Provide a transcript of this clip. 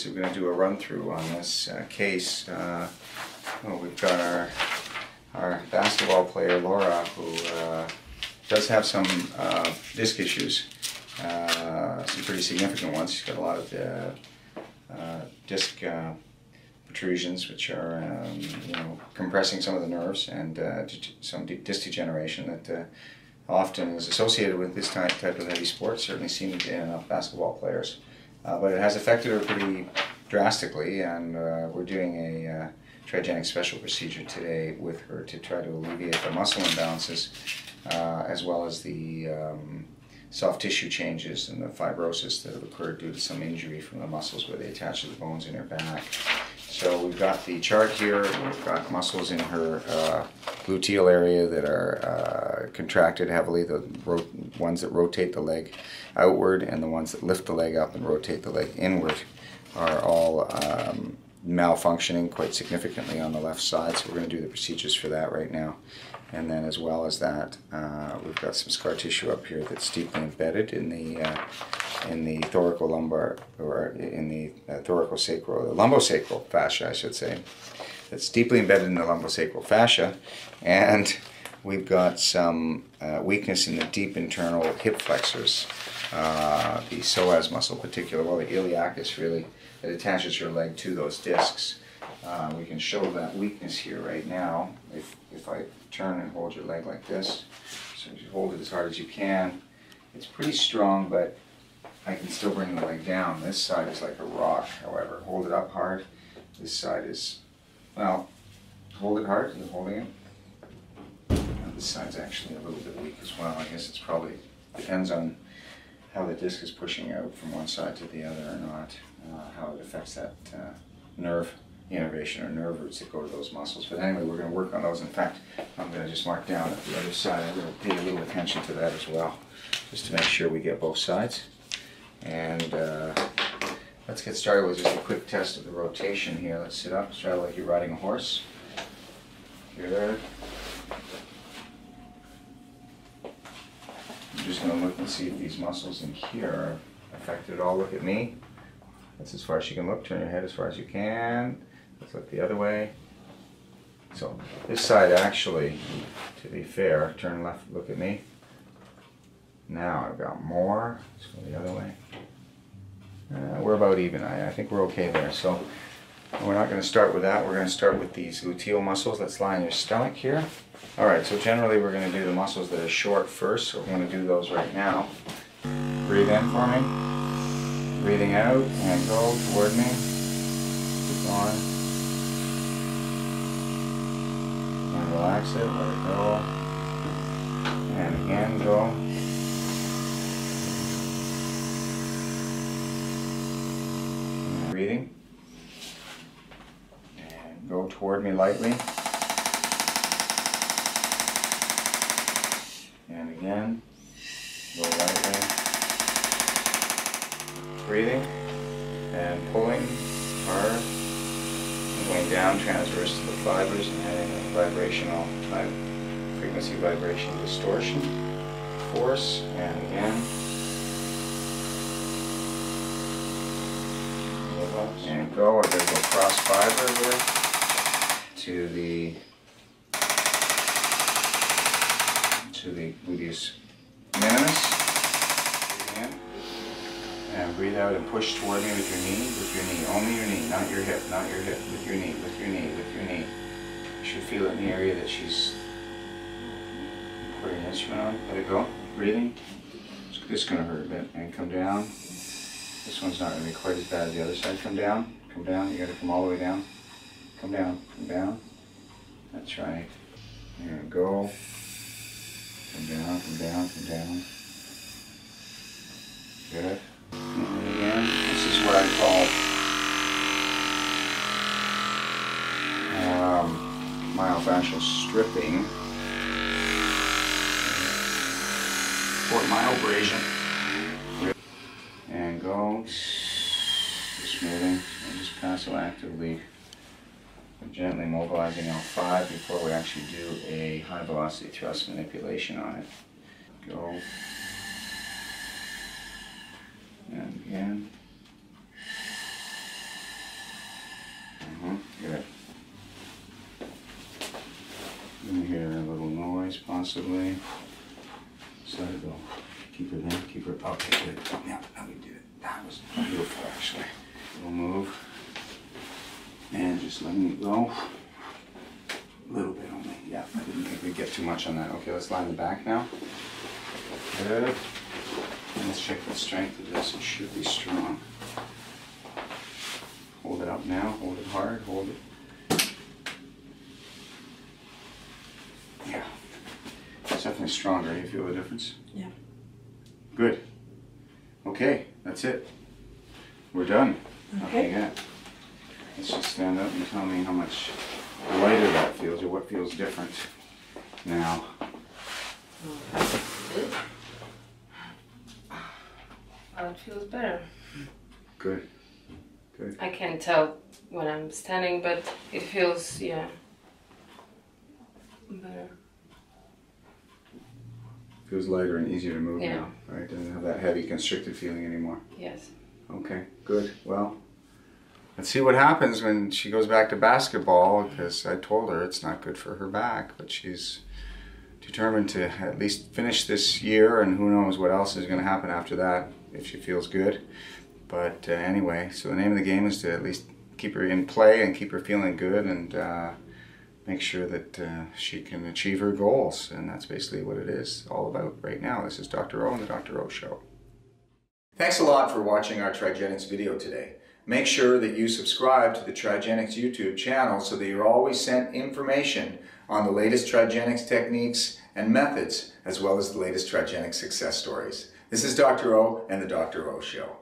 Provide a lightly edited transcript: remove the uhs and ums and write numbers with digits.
we're going to do a run through on this case. We've got our basketball player Laura, who does have some disc issues, some pretty significant ones. She's got a lot of disc protrusions, which are compressing some of the nerves, and some disc degeneration that often is associated with this type of heavy sport, certainly seen in enough basketball players. But it has affected her pretty drastically, and we're doing a Trigenics special procedure today with her to try to alleviate the muscle imbalances, as well as the soft tissue changes and the fibrosis that have occurred due to some injury from the muscles where they attach to the bones in her back. So we've got the chart here. We've got muscles in her gluteal area that are contracted heavily, the ones that rotate the leg outward, and the ones that lift the leg up and rotate the leg inward are all malfunctioning quite significantly on the left side. So we're going to do the procedures for that right now. And then, as well as that, we've got some scar tissue up here that's deeply embedded in the thoracolumbar, or in the thoracosacral, the lumbosacral fascia, I should say. That's deeply embedded in the lumbosacral fascia, and we've got some weakness in the deep internal hip flexors, the psoas muscle in particular, well, the iliacus really, that attaches your leg to those discs. We can show that weakness here right now. If I turn and hold your leg like this, so you hold it as hard as you can. It's pretty strong, but I can still bring the leg down. This side is like a rock, however. Hold it up hard. This side is, well, hold it hard. You're holding it. Now, this side's actually a little bit weak as well. I guess it's probably depends on how the disc is pushing out from one side to the other or not, how it affects that nerve innervation or nerve roots that go to those muscles. But anyway, we're going to work on those. In fact, I'm going to just mark down at the other side. I'm going to pay a little attention to that as well, just to make sure we get both sides. And let's get started with just a quick test of the rotation here. Let's sit up, straddle like you're riding a horse. Good. I'm just going to look and see if these muscles in here are affected at all. Look at me. That's as far as you can look. Turn your head as far as you can. Let's look the other way. So this side actually, to be fair, turn left, look at me. Now I've got more. Let's go the other way. We're about even. I think we're okay there. So we're not going to start with that. We're going to start with these gluteal muscles. Let's lie on your stomach here. Alright, so generally we're going to do the muscles that are short first. So we're going to do those right now. Breathe in for me. Breathing out, and go toward me. Keep going. And relax it, let it go. And again, go. And breathing. And go toward me lightly. And again, go lightly. Breathing and pulling hard and going down transverse to the fibers and having a vibrational frequency vibration distortion force, and again move up and go. We're going to go cross fiber here to the gluteus minimus. Breathing in. And breathe out and push toward me with your knee, only your knee, not your hip, with your knee, with your knee. You should feel it in the area that she's putting an instrument on. Let it go. Breathing. This is going to hurt a bit. And come down. This one's not going to be quite as bad as the other side. Come down. Come down. You got to come all the way down. Come down. Come down. That's right. And go. Come down. Come down. Come down. Good. And again, this is what I call myofascial stripping, or myoabrasion. And go, just moving, and just passive-actively, gently mobilizing L5 before we actually do a high-velocity thrust manipulation on it. Go. And again. possibly. Just let it go. Keep her there, keep her, okay, good. Yeah, now we did it. That was beautiful, actually. We'll move. And just letting it go. A little bit only. Yeah, I didn't think we'd get too much on that. Okay, let's line the back now. Good. And let's check the strength of this. It should be strong. Hold it up now. Hold it hard. Hold it. Yeah. It's definitely stronger. You feel the difference? Yeah. Good. Okay, that's it. We're done. Okay. Yeah. Let's just stand up and tell me how much lighter that feels, or what feels different now. It feels better. Good. Good. I can't tell when I'm standing, but it feels, yeah, better. Feels lighter and easier to move Yeah. now, right? Doesn't have that heavy constricted feeling anymore. Yes. Okay, good. Well, let's see what happens when she goes back to basketball, because I told her it's not good for her back, but she's determined to at least finish this year, and who knows what else is going to happen after that if she feels good. But anyway, so the name of the game is to at least keep her in play and keep her feeling good, and make sure that she can achieve her goals. And that's basically what it is all about right now. This is Dr. O and the Dr. O Show. Thanks a lot for watching our Trigenics video today. Make sure that you subscribe to the Trigenics YouTube channel so that you're always sent information on the latest Trigenics techniques and methods, as well as the latest Trigenics success stories. This is Dr. O and the Dr. O Show.